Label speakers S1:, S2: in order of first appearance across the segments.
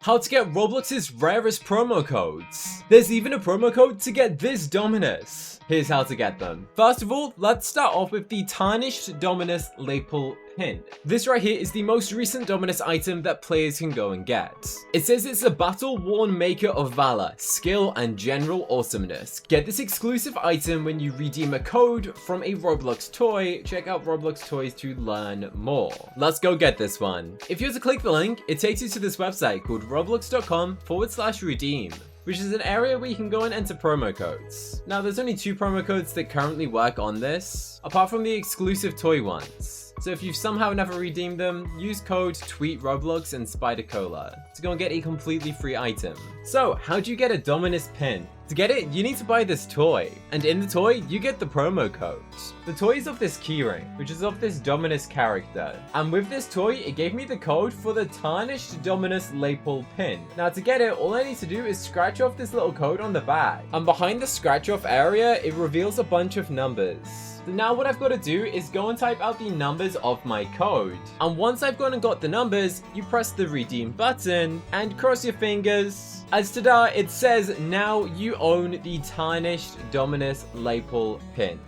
S1: how to get Roblox's rarest promo codes. There's even a promo code to get this Dominus. Here's how to get them. First of all, let's start off with the Tarnished Dominus Lapel Pin. This right here is the most recent Dominus item that players can go and get. It says it's a battle-worn maker of valor, skill, and general awesomeness. Get this exclusive item when you redeem a code from a Roblox toy. Check out Roblox toys to learn more. Let's go get this one. If you were to click the link, it takes you to this website called roblox.com/redeem. Which is an area where you can go and enter promo codes. Now, there's only 2 promo codes that currently work on this, apart from the exclusive toy ones. So if you've somehow never redeemed them, use code TweetRoblox and SpiderCola to go and get a completely free item. So, how do you get a Dominus pin? To get it, you need to buy this toy, and in the toy, you get the promo code. The toy is of this keyring, which is of this Dominus character, and with this toy, it gave me the code for the Tarnished Dominus Lapel Pin. Now to get it, all I need to do is scratch off this little code on the back, and behind the scratch off area, it reveals a bunch of numbers. So now what I've got to do is go and type out the numbers of my code. And once I've gone and got the numbers, you press the redeem button and cross your fingers. As ta-da, it says now you own the Tarnished Dominus Lapel Pin.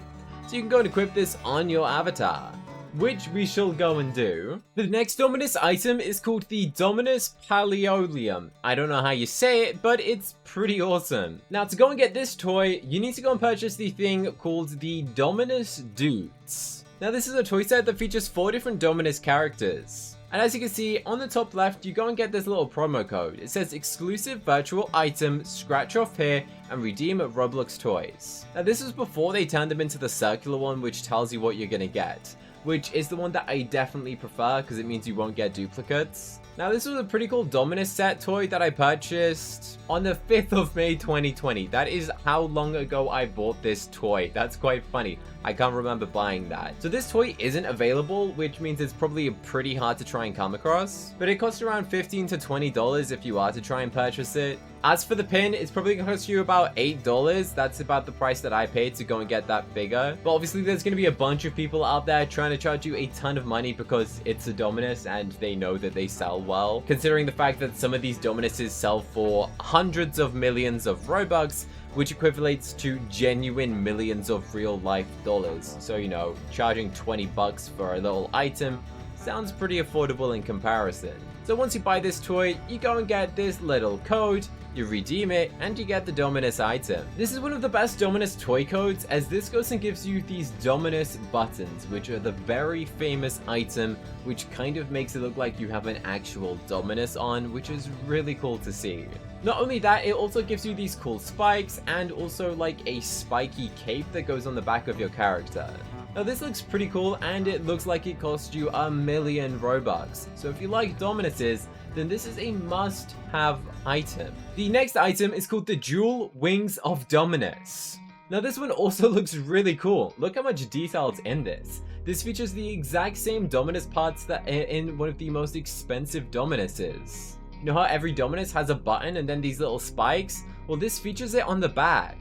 S1: So you can go and equip this on your avatar, which we shall go and do. The next Dominus item is called the Dominus Paleoleum. I don't know how you say it, but it's pretty awesome. Now to go and get this toy, you need to go and purchase the thing called the Dominus Dudes. Now this is a toy set that features 4 different Dominus characters. And as you can see, on the top left, you go and get this little promo code. It says exclusive virtual item, scratch off here, and redeem at Roblox Toys. Now this was before they turned them into the circular one, which tells you what you're gonna get, which is the one that I definitely prefer because it means you won't get duplicates. Now this was a pretty cool Dominus set toy that I purchased on the 5th of May 2020. That is how long ago I bought this toy. That's quite funny. I can't remember buying that. So this toy isn't available, which means it's probably pretty hard to try and come across. But it costs around $15 to $20 if you are to try and purchase it. As for the pin, it's probably going to cost you about $8. That's about the price that I paid to go and get that figure. But obviously there's going to be a bunch of people out there trying to charge you a ton of money because it's a Dominus and they know that they sell well. Considering the fact that some of these Dominuses sell for hundreds of millions of Robux, which equivalates to genuine millions of real life dollars. So, you know, charging $20 for a little item sounds pretty affordable in comparison. So once you buy this toy, you go and get this little code, you redeem it, and you get the Dominus item. This is one of the best Dominus toy codes, as this goes and gives you these Dominus buttons, which are the very famous item, which kind of makes it look like you have an actual Dominus on, which is really cool to see. Not only that, it also gives you these cool spikes, and also like a spiky cape that goes on the back of your character. Now this looks pretty cool, and it looks like it cost you 1,000,000 Robux. So if you like Dominuses, then this is a must-have item. The next item is called the Dual Wings of Dominus. Now this one also looks really cool. Look how much detail's in this. This features the exact same Dominus parts that are in one of the most expensive Dominuses. You know how every Dominus has a button and then these little spikes? Well, this features it on the back.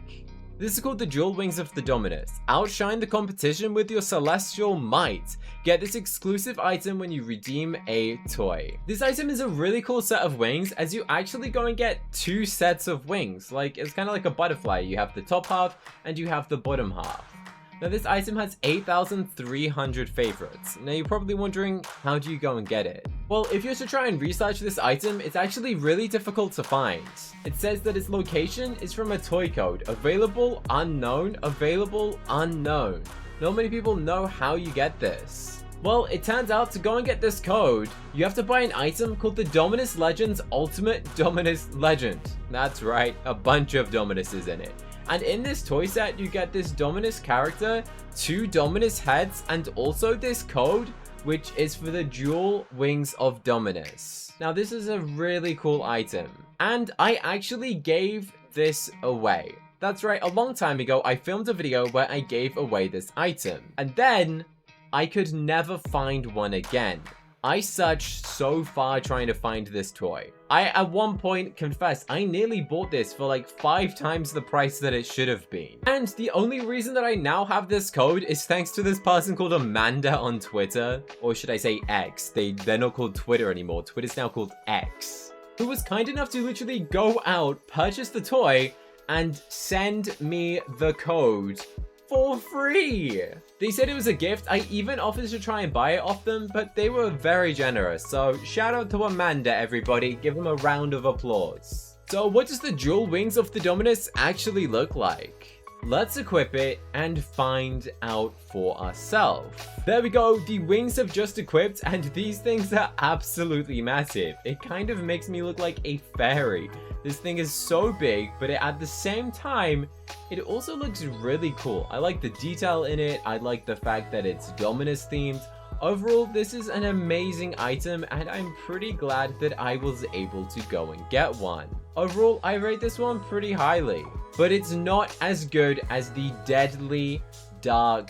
S1: This is called the Dual Wings of the Dominus. Outshine the competition with your celestial might. Get this exclusive item when you redeem a toy. This item is a really cool set of wings, as you actually go and get 2 sets of wings. Like, it's kind of like a butterfly. You have the top half and you have the bottom half. Now this item has 8,300 favorites. Now you're probably wondering, how do you go and get it? Well, if you were to try and research this item, it's actually really difficult to find. It says that its location is from a toy code, available, unknown, available, unknown. Not many people know how you get this. Well, it turns out to go and get this code, you have to buy an item called the Dominus Legends Ultimate Dominus Legend. That's right, a bunch of Dominuses in it. And in this toy set, you get this Dominus character, 2 Dominus heads, and also this code, which is for the Dual Wings of Dominus. Now, this is a really cool item, and I actually gave this away. That's right, a long time ago, I filmed a video where I gave away this item, and then I could never find one again. I searched so far trying to find this toy. I, at one point, confess, I nearly bought this for like 5 times the price that it should have been. And the only reason that I now have this code is thanks to this person called Amanda on Twitter. Or should I say X? They're not called Twitter anymore. Twitter's now called X. who was kind enough to literally go out, purchase the toy, and send me the code for free. They said it was a gift. I even offered to try and buy it off them, but they were very generous. So shout out to Amanda, everybody. Give them a round of applause. So what does the dual wings of the Dominus actually look like? Let's equip it and find out for ourselves. There we go, the wings have just equipped and these things are absolutely massive. It kind of makes me look like a fairy. This thing is so big, but at the same time, it also looks really cool. I like the detail in it. I like the fact that it's Dominus themed. Overall, this is an amazing item and I'm pretty glad that I was able to go and get one. Overall, I rate this one pretty highly, but it's not as good as the Deadly Dark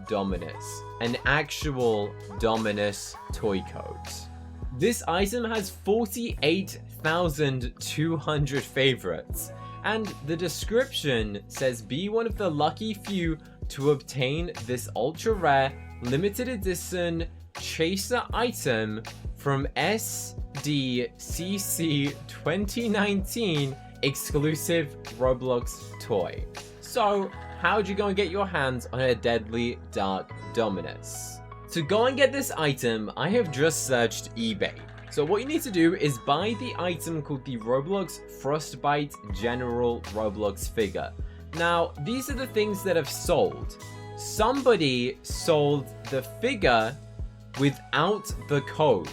S1: Dominus, an actual Dominus toy code. This item has 48,200 favorites, and the description says be one of the lucky few to obtain this ultra rare limited edition chaser item from SDCC 2019 exclusive Roblox toy. So how'd you go and get your hands on a Deadly Dark Dominus? To go and get this item, I have just searched eBay. So what you need to do is buy the item called the Roblox Frostbite General Roblox figure. Now, these are the things that have sold. Somebody sold the figure without the code.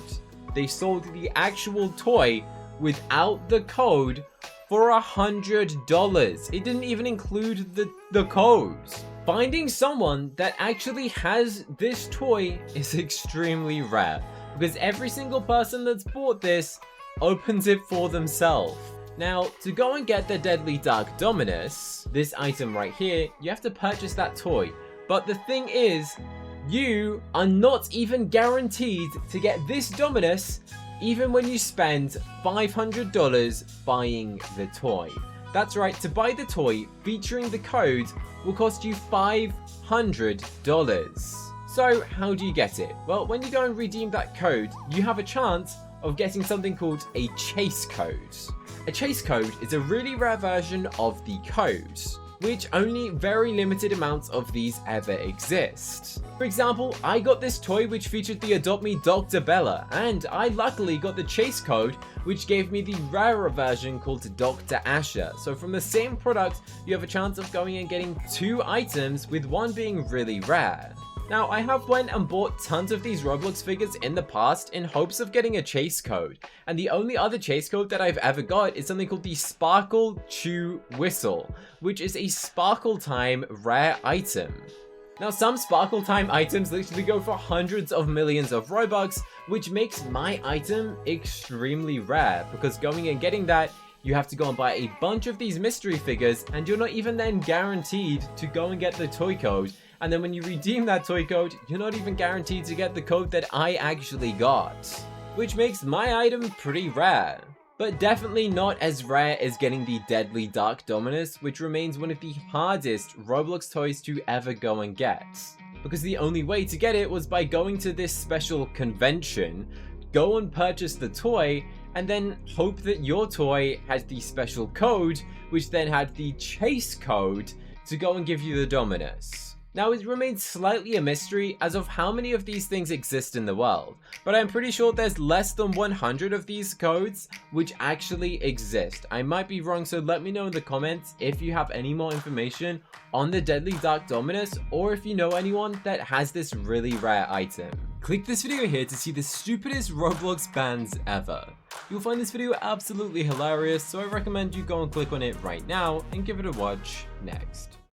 S1: They sold the actual toy without the code for $100. It didn't even include the codes. Finding someone that actually has this toy is extremely rare because every single person that's bought this opens it for themselves. Now, to go and get the Deadly Dark Dominus, this item right here, you have to purchase that toy. But the thing is, you are not even guaranteed to get this Dominus even when you spend $500 buying the toy. That's right, to buy the toy featuring the code will cost you $500. So how do you get it? Well, when you go and redeem that code, you have a chance of getting something called a chase code. A chase code is a really rare version of the code, which only very limited amounts of these ever exist. For example, I got this toy which featured the Adopt Me Dr. Bella, and I luckily got the chase code which gave me the rarer version called Dr. Asher. So from the same product, you have a chance of going and getting two items with one being really rare. Now, I have went and bought tons of these Roblox figures in the past in hopes of getting a chase code, and the only other chase code that I've ever got is something called the Sparkle Chew Whistle, which is a Sparkle Time rare item. Now, some Sparkle Time items literally go for hundreds of millions of Robux, which makes my item extremely rare, because going and getting that, you have to go and buy a bunch of these mystery figures, and you're not even then guaranteed to go and get the toy code. And then when you redeem that toy code, you're not even guaranteed to get the code that I actually got, which makes my item pretty rare. But definitely not as rare as getting the Deadly Dark Dominus, which remains one of the hardest Roblox toys to ever go and get. Because the only way to get it was by going to this special convention, go and purchase the toy, and then hope that your toy had the special code, which then had the chase code to go and give you the Dominus. Now, it remains slightly a mystery as of how many of these things exist in the world, but I'm pretty sure there's less than 100 of these codes which actually exist. I might be wrong, so let me know in the comments if you have any more information on the Deadly Dark Dominus, or if you know anyone that has this really rare item. Click this video here to see the stupidest Roblox bans ever. You'll find this video absolutely hilarious, so I recommend you go and click on it right now and give it a watch next.